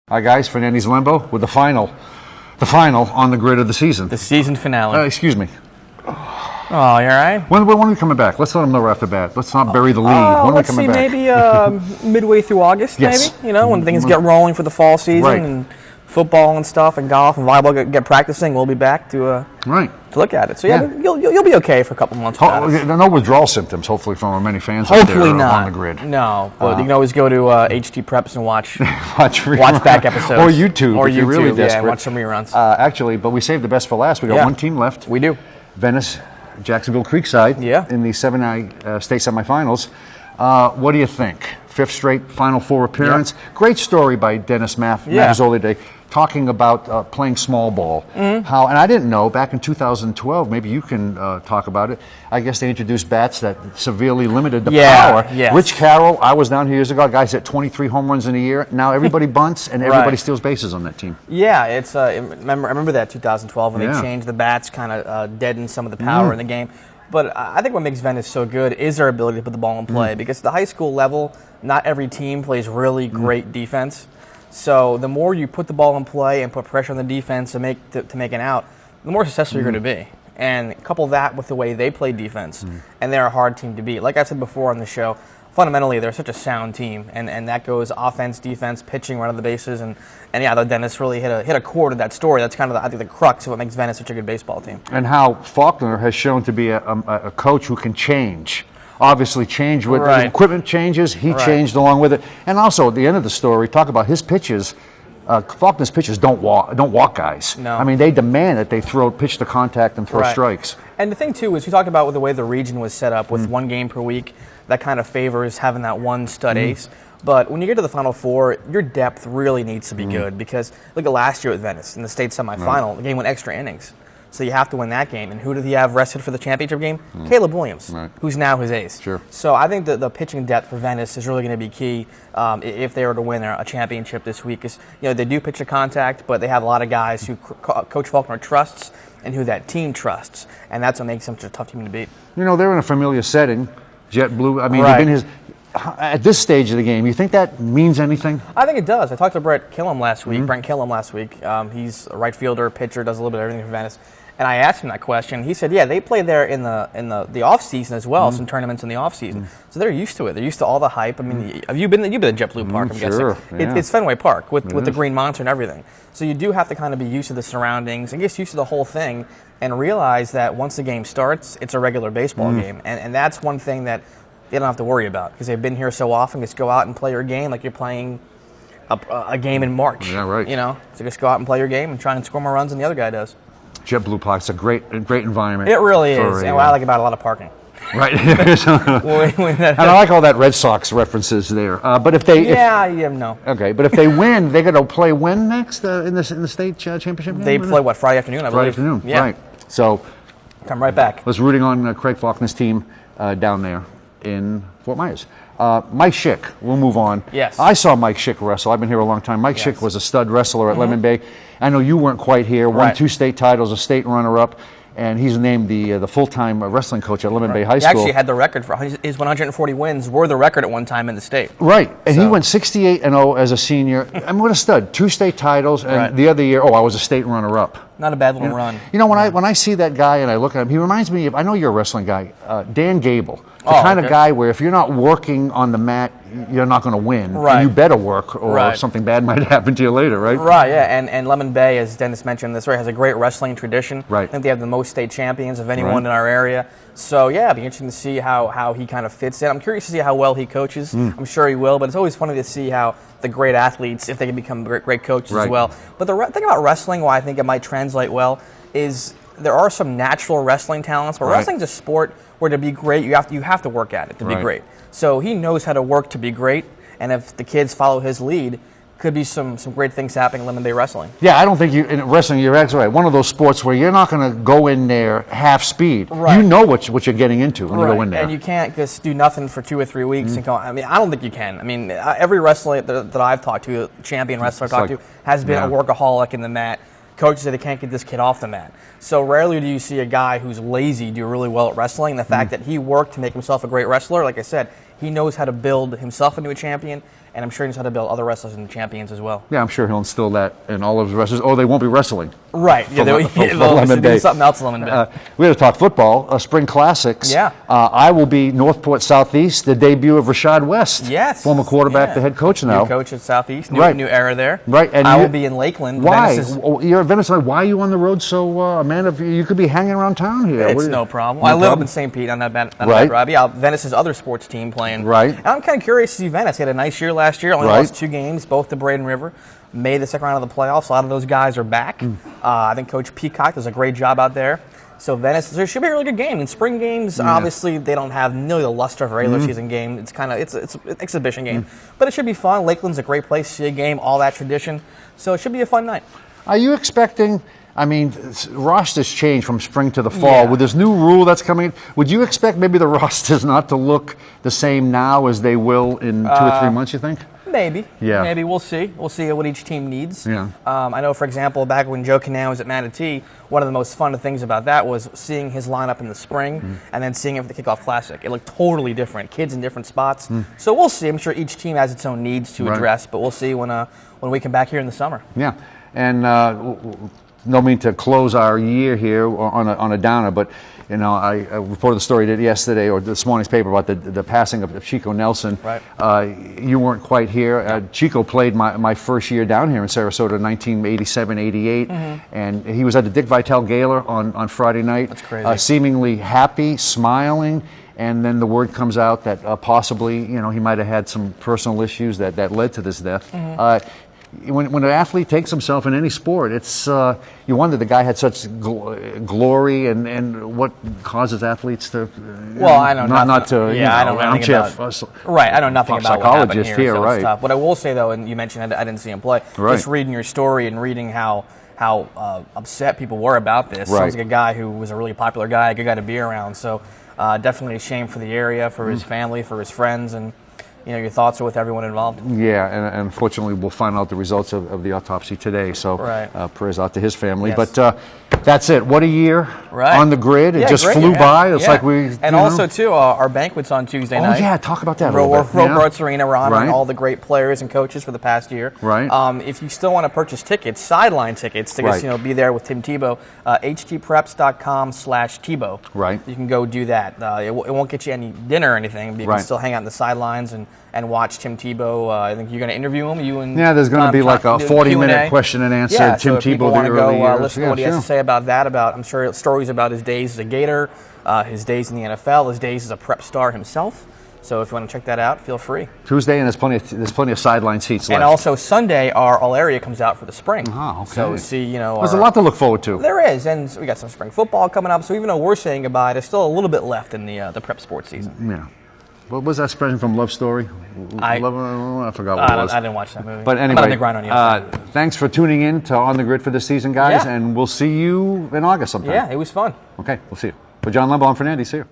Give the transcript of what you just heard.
Hi guys, Fernandes Limbo with the final on the grid of the season. The season finale. Excuse me. Oh, you all right? When are we coming back? Let's let them know right off the bat. Let's not bury the lead. When are we coming back? Maybe midway through August, Yes. maybe? You know, when things get rolling for the fall season Right. and football and stuff and golf and volleyball get practicing, we'll be back to look at it. So yeah. You'll be okay for a couple months. No withdrawal symptoms, hopefully, from our many fans out Hopefully there not. on the grid. No, but you can always go to htpreps and watch watch back episodes. Or YouTube, or if you're really desperate. Yeah, watch some reruns. Actually, but we saved the best for last. We got one team left. We do. Venice, Jacksonville Creekside in the 7A state semifinals. What do you think? Fifth straight Final Four appearance. Yep. Great story by Dennis Mazzoli today, talking about playing small ball. How, and I didn't know, back in 2012, maybe you can talk about it, I guess they introduced bats that severely limited the power. Yes. Rich Carroll, I was down here years ago, guys hit 23 home runs in a year. Now everybody bunts and everybody steals bases on that team. Yeah, it's I remember that 2012 when they changed the bats, kind of deadened some of the power in the game. But I think what makes Venice so good is their ability to put the ball in play. Because at the high school level, not every team plays really great defense. So the more you put the ball in play and put pressure on the defense to make an out, the more successful you're going to be. And couple that with the way they play defense, and they're a hard team to beat. Like I said before on the show, fundamentally they're such a sound team, and that goes offense, defense, pitching, run of the bases, and the Dennis really hit a chord of that story. That's kind of I think the crux of what makes Venice such a good baseball team. And how Faulkner has shown to be a coach who can change. Obviously change with the equipment changes, he changed along with it. And also at the end of the story, talk about his pitches. Faulkner's pitches don't walk guys. No. I mean, they demand that they pitch to contact and throw strikes. And the thing too is we talked about the way the region was set up with one game per week. That kind of favors having that one stud ace. But when you get to the Final Four, your depth really needs to be good, because look at last year at Venice in the state semifinal. The game went extra innings. So you have to win that game. And who did he have rested for the championship game? Caleb Williams, who's now his ace. Sure. So I think that the pitching depth for Venice is really going to be key if they were to win a championship this week. Because they do pitch to contact, but they have a lot of guys who Coach Faulkner trusts and who that team trusts. And that's what makes them such a tough team to beat. They're in a familiar setting. JetBlue, I mean, they've been at this stage of the game, you think that means anything? I think it does. I talked to Brent Killam last week. He's a right fielder, pitcher, does a little bit of everything for Venice. And I asked him that question. He said, they play there in the off season as well, some tournaments in the off season. So they're used to it. They're used to all the hype. I mean, you've been to JetBlue Park, I'm guessing. It's Fenway Park with the Green Monster and everything. So you do have to kind of be used to the surroundings and get used to the whole thing and realize that once the game starts, it's a regular baseball game. And that's one thing that they don't have to worry about, because they've been here so often. Just go out and play your game like you're playing a game in March. Yeah, right. So just go out and play your game and try and score more runs than the other guy does. JetBlue Park's a great environment. It really is, and what I like about it, a lot of parking. Right. And I like all that Red Sox references there. But if they okay, but if they win, they're going to play when next in the state championship game? They play Friday afternoon, I believe. Friday afternoon, right? So come right back. Was rooting on Craig Faulkner's team down there in Fort Myers. Mike Schick, we'll move on. Yes. I saw Mike Schick wrestle. I've been here a long time. Mike Schick was a stud wrestler at Lemon Bay. I know you weren't quite here. Won 2 state titles, a state runner-up, and he's named the full-time wrestling coach at Lemon Bay High School. He actually had the record for his 140 wins were the record at one time in the state. Right, and he went 68-0 as a senior. I mean, what a stud! 2 state titles, and the other year, I was a state runner-up. Not a bad little run. When I see that guy and I look at him, he reminds me of, I know you're a wrestling guy, Dan Gable. The kind of guy where if you're not working on the mat, you're not going to win. Right. And you better work, or something bad might happen to you later, right? Right, yeah. And Lemon Bay, as Dennis mentioned, has a great wrestling tradition. Right. I think they have the most state champions of anyone in our area. So, it'd be interesting to see how he kind of fits in. I'm curious to see how well he coaches. I'm sure he will, but it's always funny to see how the great athletes, if they can become great coaches as well. But the thing about wrestling, why I think it might translate well, is there are some natural wrestling talents, but wrestling's a sport where to be great, you have to work at it to be great. So he knows how to work to be great, and if the kids follow his lead, could be some great things happening in Lemon Bay wrestling. Yeah, I don't think in wrestling, you're absolutely right. One of those sports where you're not going to go in there half speed. Right. You know what you're getting into when you go in there. And you can't just do nothing for 2 or 3 weeks and go. I mean, I don't think you can. I mean, every wrestler that I've talked to, champion wrestler I've talked to, has been a workaholic in the mat. Coaches say they can't get this kid off the mat. So rarely do you see a guy who's lazy do really well at wrestling. The fact that he worked to make himself a great wrestler, like I said, he knows how to build himself into a champion, and I'm sure he knows how to build other wrestlers into champions as well. Yeah, I'm sure he'll instill that in all of his wrestlers. Oh, they won't be wrestling. Right. Yeah, they'll do something else Lemon Day. We had to talk football, spring classics. Yeah. I will be Northport Southeast, the debut of Rashad West. Yes. Former quarterback, the head coach now. New coach at Southeast. New era there. Right. And I will be in Lakeland. Why? You're at Venice. Why are you on the road so, Amanda? You could be hanging around town here. It's no problem. I live up in St. Pete on that drive. Yeah, Venice's other sports team playing. Right. And I'm kind of curious to see Venice. He had a nice year last year. Only lost 2 games, both to Braden River. Made the second round of the playoffs. A lot of those guys are back. I think Coach Peacock does a great job out there. So Venice, there should be a really good game. In spring games, obviously, they don't have nearly the luster of a regular season game. It's kind of it's an exhibition game, but it should be fun. Lakeland's a great place to see a game, all that tradition. So it should be a fun night. Are you expecting? I mean, rosters change from spring to the fall. With this new rule that's coming, would you expect maybe the rosters not to look the same now as they will in 2 or 3 months, you think? Maybe. Yeah. Maybe. We'll see. We'll see what each team needs. Yeah. I know, for example, back when Joe Canal was at Manatee, one of the most fun things about that was seeing his lineup in the spring and then seeing it for the Kickoff Classic. It looked totally different. Kids in different spots. So we'll see. I'm sure each team has its own needs to address, but we'll see when we come back here in the summer. Yeah. And no mean to close our year here on a downer, but you know, I reported the story yesterday or this morning's paper about the passing of Chico Nelson. Right. You weren't quite here. Chico played my first year down here in Sarasota, 1987-88, and he was at the Dick Vitale Gala on Friday night. That's crazy. Seemingly happy, smiling. And then the word comes out that possibly, you know, he might have had some personal issues that led to this death. When an athlete takes himself in any sport, it's you wonder the guy had such glory, and what causes athletes to. I know nothing. Not to. Yeah, I don't know anything about. Right, I know nothing about what happened here. So it's tough. What I will say though, and you mentioned I didn't see him play. Just reading your story and reading how upset people were about this. Sounds like a guy who was a really popular guy, a good guy to be around. So definitely a shame for the area, for his family, for his friends, and. You know, your thoughts are with everyone involved. Yeah, and unfortunately, we'll find out the results of the autopsy today. So prayers out to his family. Yes. But that's it. What a year on the grid. It just flew by. It's like we... And also, too, our banquet's on Tuesday night. Oh, yeah. Talk about that Robarts Arena. We're honoring all the great players and coaches for the past year. Right. If you still want to purchase tickets, sideline tickets, to be there with Tim Tebow, htpreps.com/Tebow. Right. You can go do that. It won't get you any dinner or anything, but you can still hang out in the sidelines and watch Tim Tebow. I think you're going to interview him. There's going to be like a 40-minute question and answer. Yeah, Tim so if people Tebow want to go listen to what he has to say about that, I'm sure stories about his days as a Gator, his days in the NFL, his days as a prep star himself. So if you want to check that out, feel free. Tuesday, and there's plenty of sideline seats left. And also Sunday, our All Area comes out for the spring. Oh, okay. So see, there's a lot to look forward to. There is, and we got some spring football coming up. So even though we're saying goodbye, there's still a little bit left in the prep sports season. Yeah. What was that expression from Love Story? I forgot what it was. I didn't watch that movie. But anyway, I'm on the grind on you. Thanks for tuning in to On the Grid for this season, guys, and we'll see you in August sometime. Yeah, it was fun. Okay, we'll see you. For John Lembo, I'm Fernandes. See you.